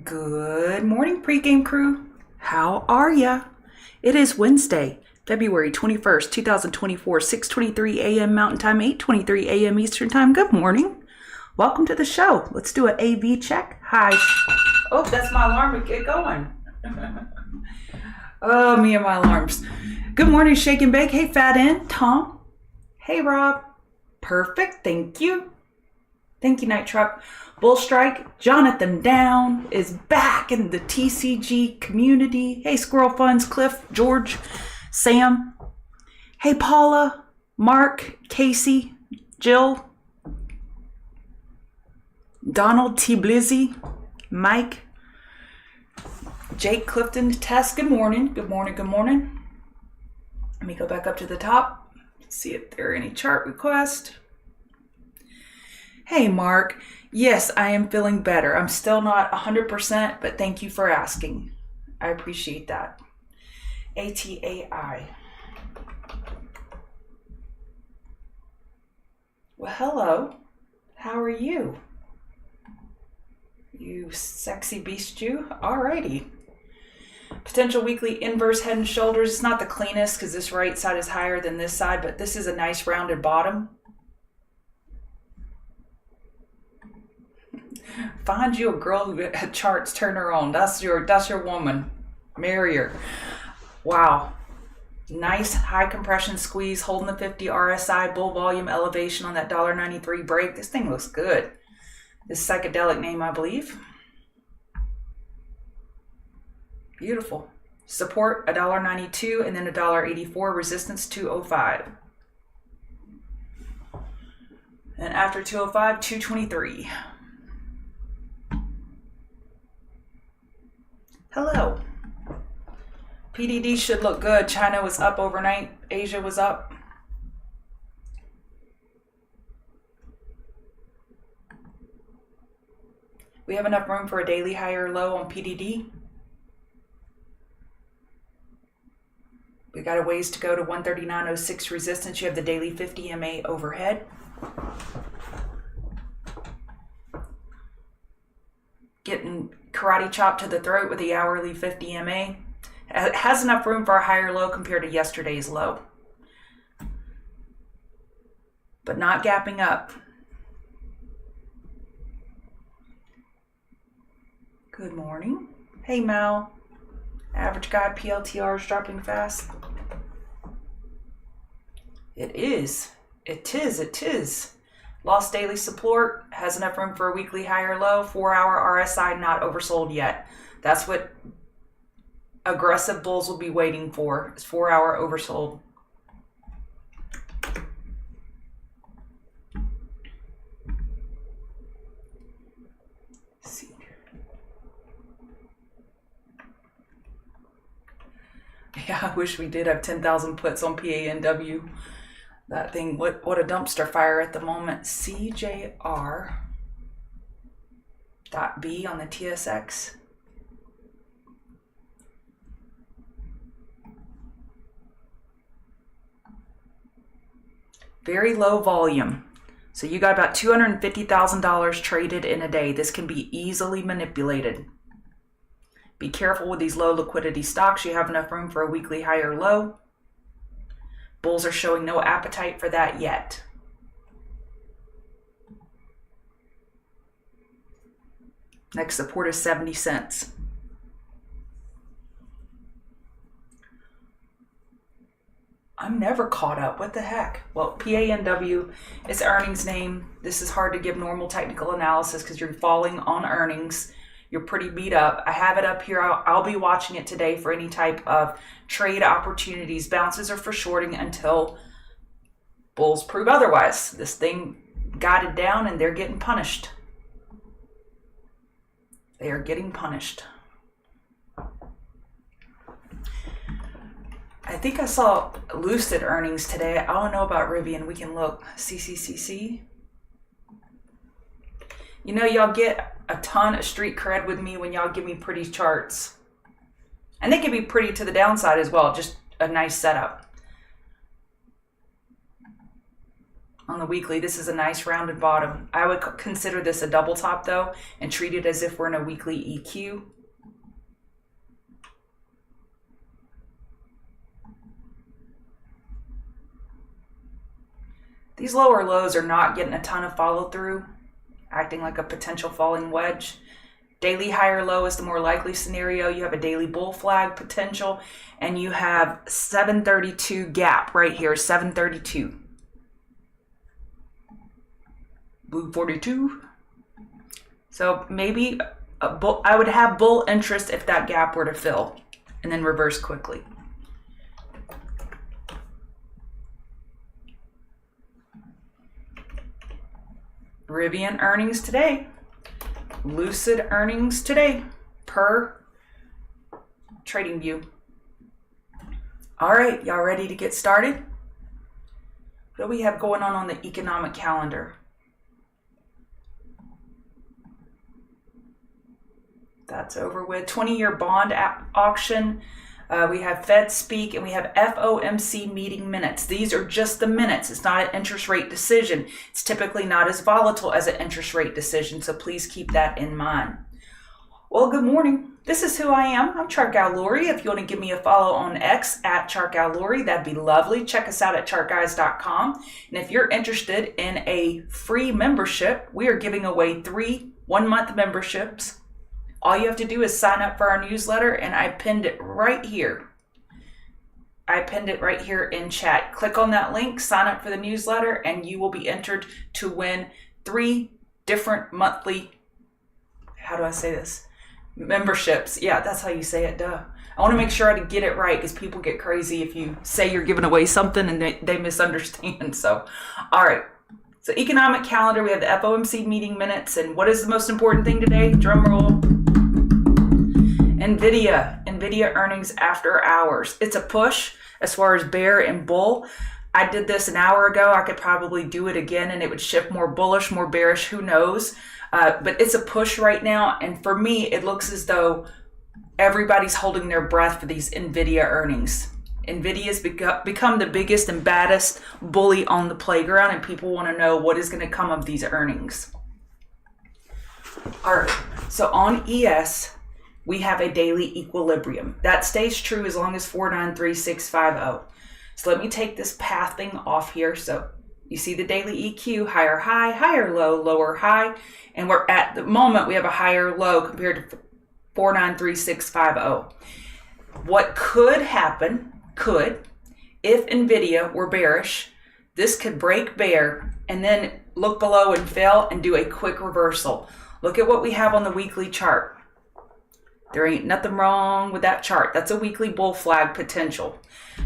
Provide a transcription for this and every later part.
Good morning, pregame crew. How are ya? It is Wednesday, February 21st, 2024, 6:23 a.m. Mountain Time, 8:23 a.m. Eastern Time. Good morning. Welcome to the show. Let's do an AV check. Hi. Oh, that's my alarm. We get going. Oh, me and my alarms. Good morning, Shake and Bake. Hey, Fat N. Tom. Hey, Rob. Perfect. Thank you. Thank you, Night Truck. Bull Strike, Jonathan Down is back in the TCG community. Hey, Squirrel Funds, Cliff, George, Sam. Hey, Paula, Mark, Casey, Jill, Donald T. Blizzy, Mike, Jake Clifton, Tess. Good morning. Good morning. Good morning. Let me go back up to the top. See if there are any chart requests. Hey, Mark. Yes, I am feeling better. I'm still not 100%, but thank you for asking. I appreciate that. ATAI. Well, hello. How are you? You sexy beast you? Alrighty. Potential weekly inverse head and shoulders. It's not the cleanest because this right side is higher than this side, but this is a nice rounded bottom. Find you a girl who charts, turn her on. That's your woman. Marry her. Wow. Nice high compression squeeze, holding the 50 RSI, bull volume elevation on that $1.93 break. This thing looks good. This psychedelic name, I believe. Beautiful. Support $1.92 and then $1.84. Resistance 205. And after 205, 223. Hello. PDD should look good. China was up overnight. Asia was up. We have enough room for a daily high or low on PDD. We got a ways to go to 139.06 resistance. You have the daily 50 MA overhead. Getting karate chop to the throat with the hourly 50 MA. It has enough room for a higher low compared to yesterday's low. But not gapping up. Good morning. Hey, Mal. Average guy PLTR is dropping fast. It is. It is. Lost daily support, has enough room for a weekly high or low. 4-hour RSI not oversold yet. That's what aggressive bulls will be waiting for, is 4-hour oversold. Let's see. Yeah, I wish we did have 10,000 puts on PANW. That thing, what a dumpster fire at the moment. CJR.B on the TSX. Very low volume. So you got about $250,000 traded in a day. This can be easily manipulated. Be careful with these low liquidity stocks. You have enough room for a weekly high or low. Bulls are showing no appetite for that yet. Next support is 70 cents. I'm never caught up. What the heck? Well, PANW is earnings name. This is hard to give normal technical analysis because you're falling on earnings. You're pretty beat up. I have it up here. I'll be watching it today for any type of trade opportunities. Bounces are for shorting until bulls prove otherwise. This thing got it down and they're getting punished. They are getting punished. I think I saw Lucid earnings today. I don't know about Rivian. We can look. CCCC. You know, y'all get a ton of street cred with me when y'all give me pretty charts. And they can be pretty to the downside as well. Just a nice setup. on the weekly. This is a nice rounded bottom. I would consider this a double top though, and treat it as if we're in a weekly EQ. These lower lows are not getting a ton of follow through, acting like a potential falling wedge. Daily higher low is the more likely scenario. You have a daily bull flag potential, and you have 732 gap right here, 732. Blue 42. So maybe I would have bull interest if that gap were to fill and then reverse quickly. Rivian earnings today. Lucid earnings today per trading view. All right, y'all ready to get started? What do we have going on the economic calendar? That's over with. 20-year bond auction. We have Fed speak, and we have FOMC meeting minutes. These are just the minutes. It's not an interest rate decision. It's typically not as volatile as an interest rate decision, so please keep that in mind. Well, good morning. This is who I am. I'm Chart Gal Lori. If you want to give me a follow on X at Chart Gal Lori, that'd be lovely. Check us out at chartguys.com. And if you're interested in a free membership, we are giving away 3 one-month memberships. All you have to do is sign up for our newsletter, and I pinned it right here. I pinned it right here in chat. Click on that link, sign up for the newsletter, and you will be entered to win 3 different monthly, how do I say this? Memberships. Yeah, that's how you say it, duh. I want to make sure I get it right because people get crazy if you say you're giving away something and they misunderstand. So, all right. So economic calendar, we have the FOMC meeting minutes, and what is the most important thing today? Drum roll. NVIDIA earnings after hours. It's a push as far as bear and bull. I did this an hour ago. I could probably do it again and it would shift more bullish, more bearish, who knows? But it's a push right now. And for me, it looks as though everybody's holding their breath for these NVIDIA earnings. NVIDIA's become the biggest and baddest bully on the playground, and people want to know what is going to come of these earnings. All right, so on ES, we have a daily equilibrium. That stays true as long as 493650. So let me take this pathing off here. So you see the daily EQ, higher high, higher low, lower high, and we're at the moment we have a higher low compared to 493650. What could happen, if NVIDIA were bearish, this could break bear and then look below and fail and do a quick reversal. Look at what we have on the weekly chart. There ain't nothing wrong with that chart. That's a weekly bull flag potential.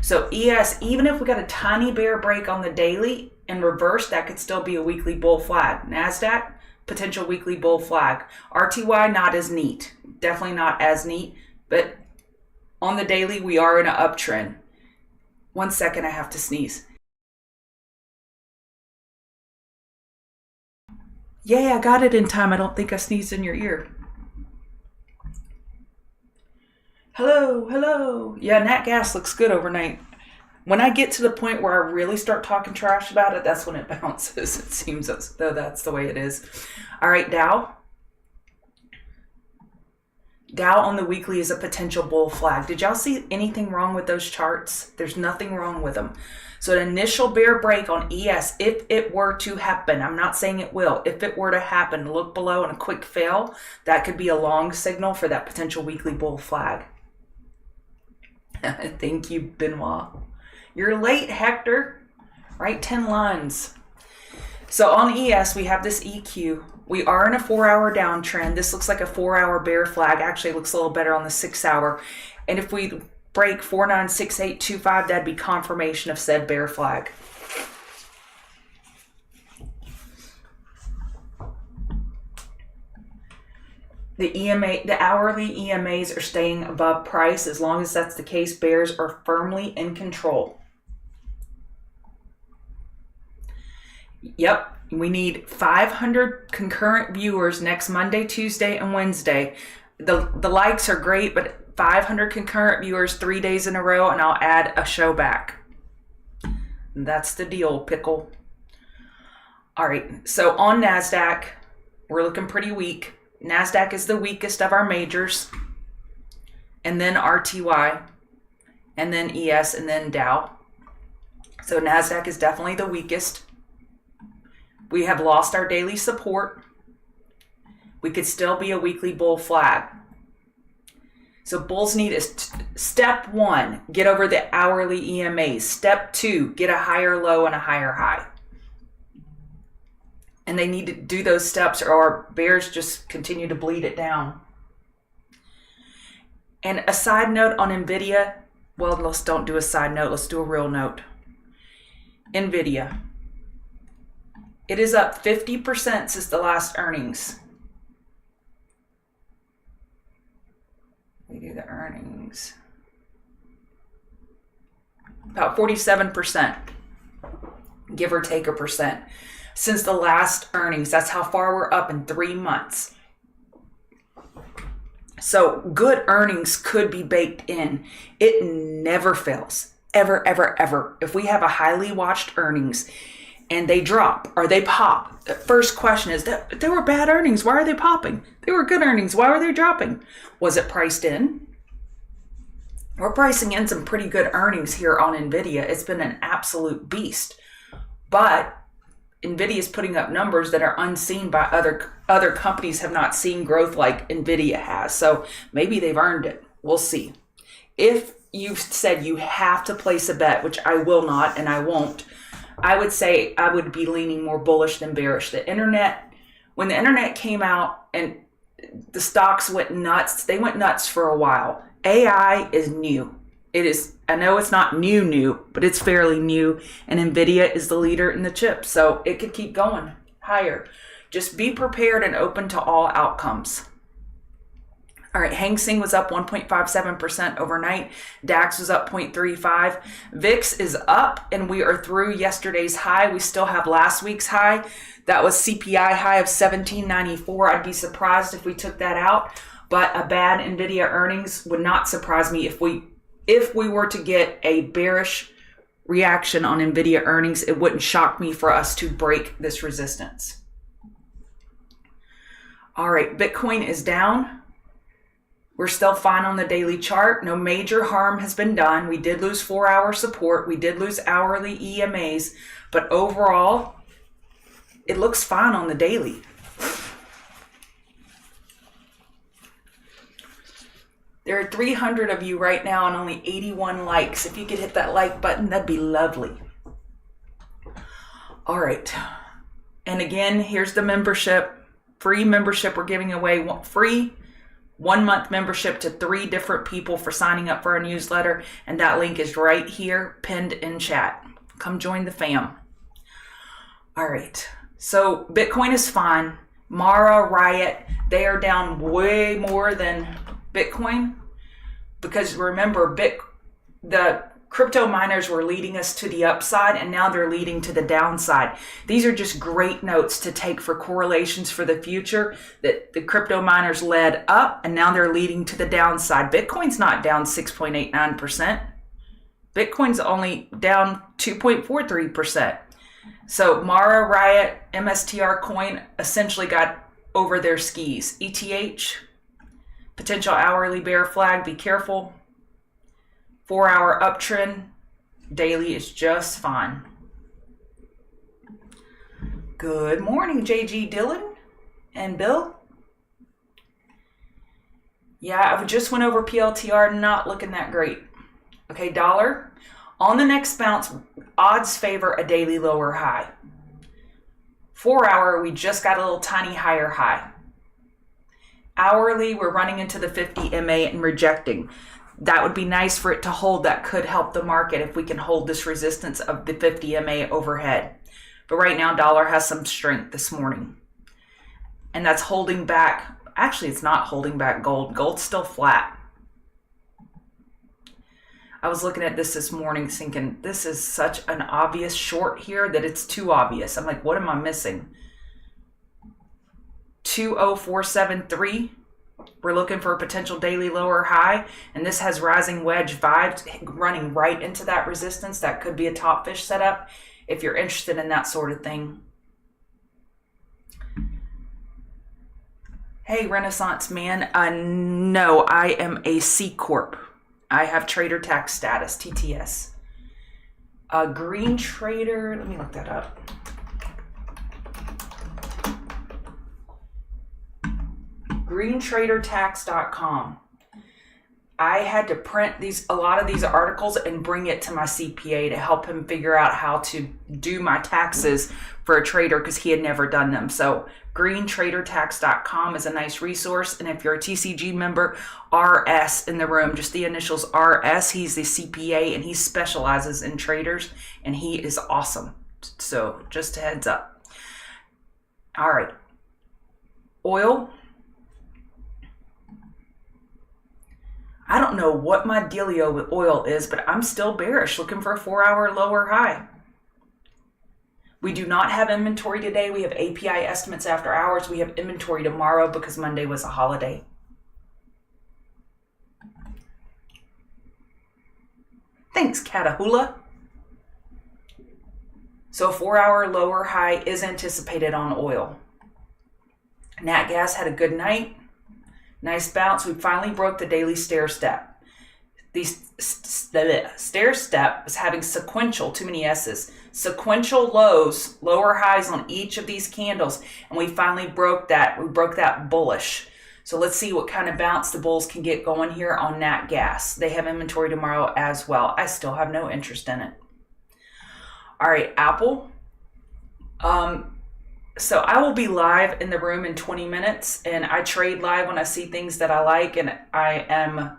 So ES, even if we got a tiny bear break on the daily and reverse, that could still be a weekly bull flag. NASDAQ, potential weekly bull flag. RTY, not as neat. Definitely not as neat. But on the daily, we are in an uptrend. 1 second, I have to sneeze. Yay, I got it in time. I don't think I sneezed in your ear. Hello, hello. Yeah, nat gas looks good overnight. When I get to the point where I really start talking trash about it, that's when it bounces. It seems as though that's the way it is. All right, Dow. Dow on the weekly is a potential bull flag. Did y'all see anything wrong with those charts? There's nothing wrong with them. So an initial bear break on ES, if it were to happen, I'm not saying it will, if it were to happen, look below and a quick fail, that could be a long signal for that potential weekly bull flag. Thank you, Benoit. You're late, Hector. Right, 10 lines. So on ES, we have this EQ. We are in a 4-hour downtrend. This looks like a 4-hour bear flag. Actually, it looks a little better on the 6-hour. And if we break 496825, that'd be confirmation of said bear flag. The hourly EMAs are staying above price. As long as that's the case, bears are firmly in control. Yep, we need 500 concurrent viewers next Monday, Tuesday, and Wednesday. The likes are great, but 500 concurrent viewers 3 days in a row, and I'll add a show back. That's the deal, pickle. All right, so on NASDAQ, we're looking pretty weak. NASDAQ is the weakest of our majors, and then RTY, and then ES, and then Dow. So NASDAQ is definitely the weakest. We have lost our daily support. We could still be a weekly bull flag. So bulls need is step 1, get over the hourly EMAs. Step 2, get a higher low and a higher high. And they need to do those steps or bears just continue to bleed it down. And a side note on NVIDIA, well, let's don't do a side note, let's do a real note. NVIDIA, it is up 50% since the last earnings. We do the earnings. About 47%, give or take a percent. Since the last earnings, that's how far we're up in 3 months. So good earnings could be baked in. It never fails, ever, ever, ever. If we have a highly watched earnings and they drop or they pop, the first question is that they were bad earnings. Why are they popping? They were good earnings. Why were they dropping? Was it priced in? We're pricing in some pretty good earnings here on NVIDIA. It's been an absolute beast. But NVIDIA is putting up numbers that are unseen by other companies have not seen growth like NVIDIA has. So maybe they've earned it. We'll see. If you've said you have to place a bet, which I will not and I won't, I would say I would be leaning more bullish than bearish. When the internet came out and the stocks went nuts, they went nuts for a while. AI is new. It is, I know it's not new, but it's fairly new. And NVIDIA is the leader in the chip. So it could keep going higher. Just be prepared and open to all outcomes. All right, Hang Seng was up 1.57% overnight. DAX was up 0.35. VIX is up, and we are through yesterday's high. We still have last week's high. That was CPI high of 1794. I'd be surprised if we took that out. But a bad NVIDIA earnings would not surprise me if we were to get a bearish reaction on NVIDIA earnings. It wouldn't shock me for us to break this resistance. All right, Bitcoin is down. We're still fine on the daily chart. No major harm has been done. We did lose 4-hour support. We did lose hourly EMAs. But overall, it looks fine on the daily. There are 300 of you right now and only 81 likes. If you could hit that like button, that'd be lovely. All right. And again, here's the membership. Free membership. We're giving away free 1-month membership to 3 different people for signing up for our newsletter. And that link is right here, pinned in chat. Come join the fam. All right. So Bitcoin is fine. Mara, Riot, they are down way more than Bitcoin, because remember, the crypto miners were leading us to the upside, and now they're leading to the downside. These are just great notes to take for correlations for the future, that the crypto miners led up and now they're leading to the downside. Bitcoin's not down 6.89%. Bitcoin's only down 2.43%. So Mara, Riot, MSTR coin essentially got over their skis. ETH, potential hourly bear flag, be careful. 4-hour uptrend, daily is just fine. Good morning, JG, Dylan, and Bill. Yeah, I just went over PLTR, not looking that great. Okay, dollar. On the next bounce, odds favor a daily lower high. 4-hour, we just got a little tiny higher high. Hourly, we're running into the 50 MA and rejecting. That would be nice for it to hold. That could help the market if we can hold this resistance of the 50 MA overhead. But right now, dollar has some strength this morning. And that's holding back. Actually, it's not holding back gold. Gold's still flat. I was looking at this morning thinking, this is such an obvious short here that it's too obvious. I'm like, what am I missing? 20473. We're looking for a potential daily lower high, and this has rising wedge vibes running right into that resistance. That could be a top fish setup if you're interested in that sort of thing. Hey, Renaissance man. No, I am a C Corp. I have trader tax status, TTS. Green trader, let me look that up. greentradertax.com. I had to print a lot of these articles and bring it to my CPA to help him figure out how to do my taxes for a trader because he had never done them. So greentradertax.com is a nice resource. And if you're a TCG member, RS in the room, just the initials RS, he's the CPA and he specializes in traders and he is awesome. So just a heads up. All right. Oil. I don't know what my dealio with oil is, but I'm still bearish, looking for a 4-hour lower high. We do not have inventory today. We have API estimates after hours. We have inventory tomorrow because Monday was a holiday. Thanks, Catahoula. So a 4-hour lower high is anticipated on oil. Nat gas had a good night. Nice bounce. We finally broke the daily stair step. The stair step is having sequential, too many S's, sequential lows, lower highs on each of these candles. And we finally broke that. We broke that bullish. So let's see what kind of bounce the bulls can get going here on nat gas. They have inventory tomorrow as well. I still have no interest in it. All right, Apple. So I will be live in the room in 20 minutes and I trade live when I see things that I like and I am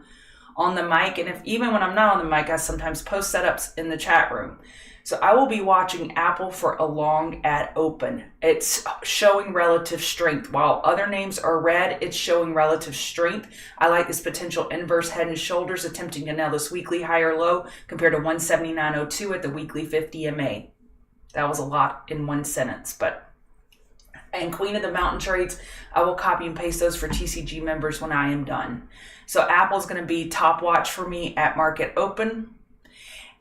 on the mic. And even when I'm not on the mic, I sometimes post setups in the chat room. So I will be watching Apple for a long at open. It's showing relative strength. While other names are red, it's showing relative strength. I like this potential inverse head and shoulders attempting to nail this weekly higher low compared to 179.02 at the weekly 50 MA. That was a lot in one sentence, but... And Queen of the Mountain trades, I will copy and paste those for TCG members when I am done. So Apple's going to be top watch for me at market open.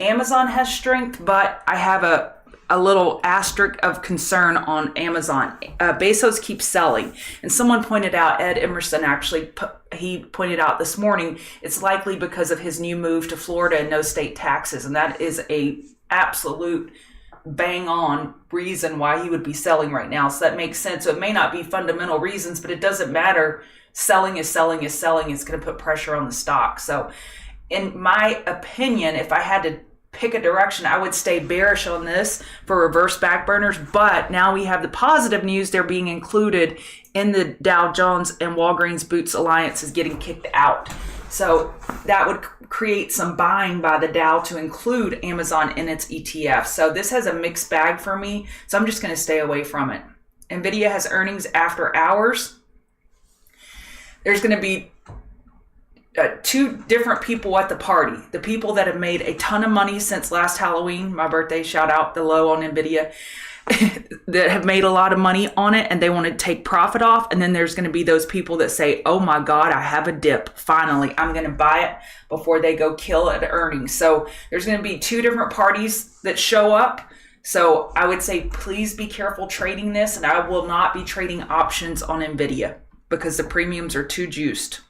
Amazon has strength, but I have a little asterisk of concern on Amazon. Bezos keeps selling. And someone pointed out, Ed Emerson actually, he pointed out this morning, it's likely because of his new move to Florida and no state taxes. And that is a absolute bang on reason why he would be selling right now. So that makes sense. So it may not be fundamental reasons, but it doesn't matter. Selling is selling is selling. It's going to put pressure on the stock. So in my opinion, if I had to pick a direction, I would stay bearish on this for reverse back burners. But now we have the positive news. They're being included in the Dow Jones and Walgreens Boots Alliance is getting kicked out. So that would create some buying by the Dow to include Amazon in its ETF. So this has a mixed bag for me. So I'm just going to stay away from it. NVIDIA has earnings after hours. There's going to be two different people at the party. The people that have made a ton of money since last Halloween, my birthday, shout out the low on NVIDIA, that have made a lot of money on it and they want to take profit off. And then there's going to be those people that say, oh my God, I have a dip. Finally, I'm going to buy it before they go kill at earnings. So there's going to be two different parties that show up. So I would say, please be careful trading this. And I will not be trading options on NVIDIA because the premiums are too juiced.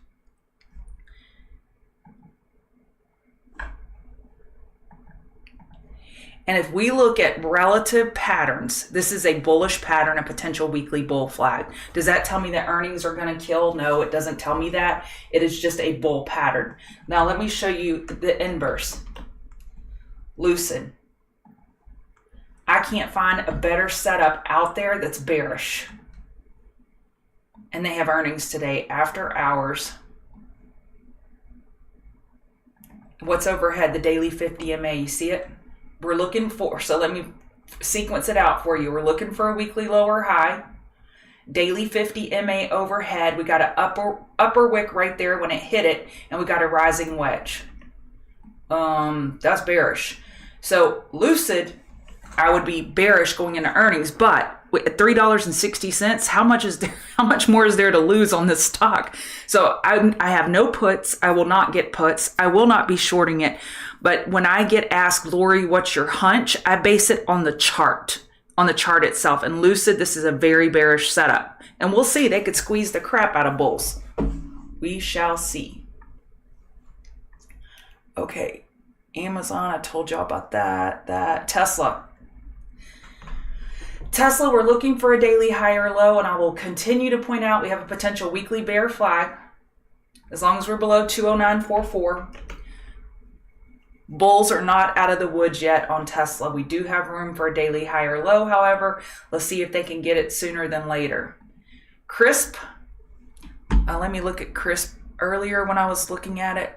And if we look at relative patterns, this is a bullish pattern, a potential weekly bull flag. Does that tell me that earnings are going to kill? No, it doesn't tell me that. It is just a bull pattern. Now let me show you the inverse. Lucid. I can't find a better setup out there that's bearish. And they have earnings today after hours. What's overhead? The daily 50 MA. You see it? We're looking for, so let me sequence it out for you. We're looking for a weekly lower high, daily 50 MA overhead. We got an upper wick right there when it hit it, and we got a rising wedge. That's bearish. So Lucid, I would be bearish going into earnings, but at $3.60, how much more is there to lose on this stock? So I have no puts. I will not get puts. I will not be shorting it. But when I get asked, Lori, what's your hunch? I base it on the chart, on the chart itself. And Lucid, this is a very bearish setup. And we'll see. They could squeeze the crap out of bulls. We shall see. Okay. Amazon, I told y'all about that. Tesla, we're looking for a daily high or low, and I will continue to point out we have a potential weekly bear flag as long as we're below 209.44. Bulls are not out of the woods yet on Tesla. We do have room for a daily high or low, however. Let's see if they can get it sooner than later. CRISP, let me look at CRISP earlier when I was looking at it.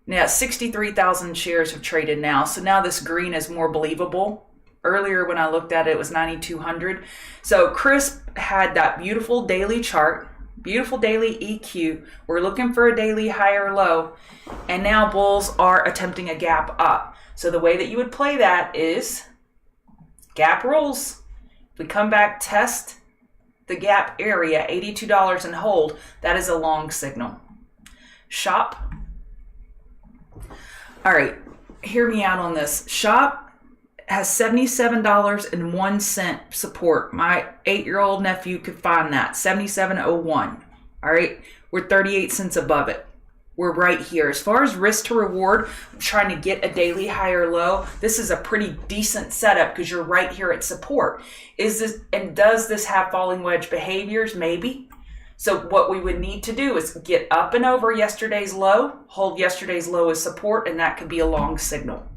Now, 63,000 shares have traded now, so now this green is more believable. Earlier when I looked at it, it was 9,200. So CRISP had that beautiful daily chart, beautiful daily EQ. We're looking for a daily high or low, and now bulls are attempting a gap up. So the way that you would play that is gap rules. If we come back, test the gap area, $82 and hold, that is a long signal. Shop. All right, hear me out on this. Shop has $77.01 support. My 8-year-old nephew could find that, $77.01. All right, we're 38 cents above it. We're right here. As far as risk to reward, trying to get a daily high or low, this is a pretty decent setup because you're right here at support. Does this have falling wedge behaviors? Maybe. So what we would need to do is get up and over yesterday's low, hold yesterday's low as support, and that could be a long signal.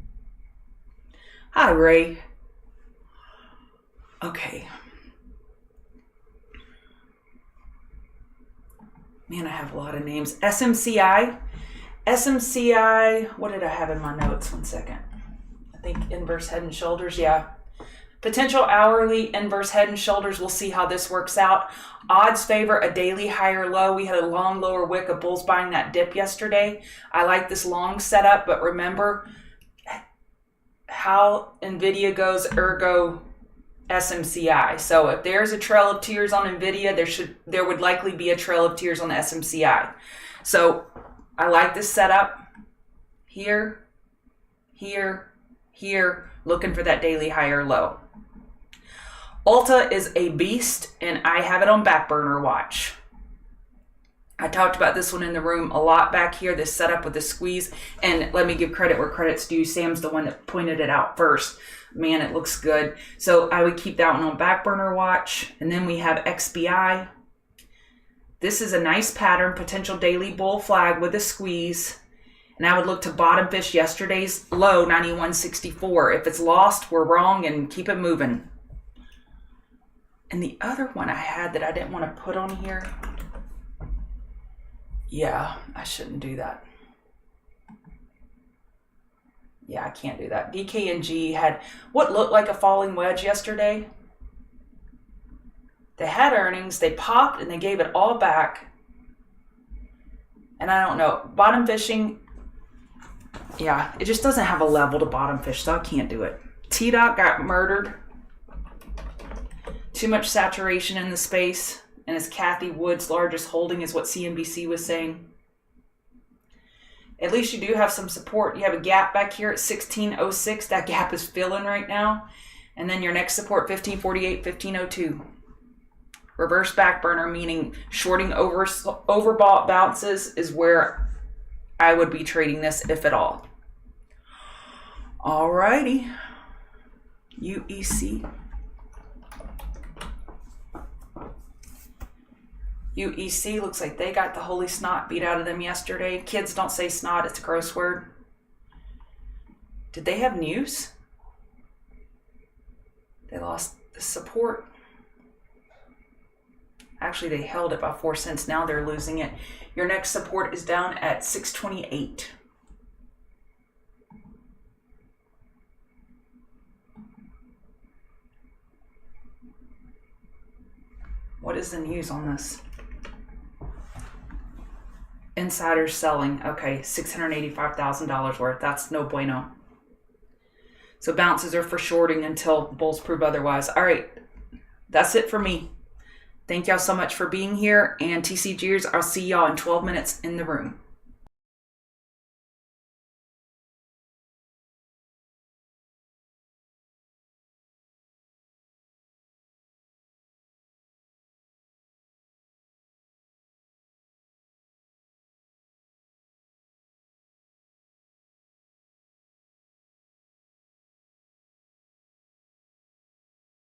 Hi, Ray. Okay. Man, I have a lot of names. SMCI, what did I have in my notes? 1 second. I think inverse head and shoulders, yeah. Potential hourly inverse head and shoulders. We'll see how this works out. Odds favor a daily high or low. We had a long lower wick of bulls buying that dip yesterday. I like this long setup, but remember how NVIDIA goes, ergo SMCI. So if there's a trail of tears on NVIDIA, there would likely be a trail of tears on the SMCI. So I like this setup. Here, looking for that daily high or low. Ulta is a beast, and I have it on back burner watch. I talked about this one in the room a lot back here, this setup with the squeeze. And let me give credit where credit's due. Sam's the one that pointed it out first. Man, it looks good. So I would keep that one on back burner watch. And then we have XBI. This is a nice pattern, potential daily bull flag with a squeeze. And I would look to bottom fish yesterday's low, 91.64. If it's lost, we're wrong, and keep it moving. And the other one I had that I didn't want to put on here. Yeah, I shouldn't do that. Yeah, I can't do that. DKNG had what looked like a falling wedge yesterday. They had earnings, they popped, and they gave it all back. And I don't know, bottom fishing, yeah, it just doesn't have a level to bottom fish, so I can't do it. T-Dot got murdered. Too much saturation in the space. And it's Kathy Wood's largest holding is what CNBC was saying. At least you do have some support. You have a gap back here at 1606. That gap is filling right now. And then your next support, 1548, 1502. Reverse back burner, meaning shorting overbought bounces is where I would be trading this, if at all. Alrighty. UEC. UEC looks like they got the holy snot beat out of them yesterday. Kids don't say snot, it's a gross word. Did they have news? They lost the support. Actually, they held it by 4 cents. Now they're losing it. Your next support is down at 628. What is the news on this? Insiders selling. Okay, $685,000 worth. That's no bueno. So bounces are for shorting until bulls prove otherwise. All right, that's it for me. Thank y'all so much for being here. And TCGers, I'll see y'all in 12 minutes in the room.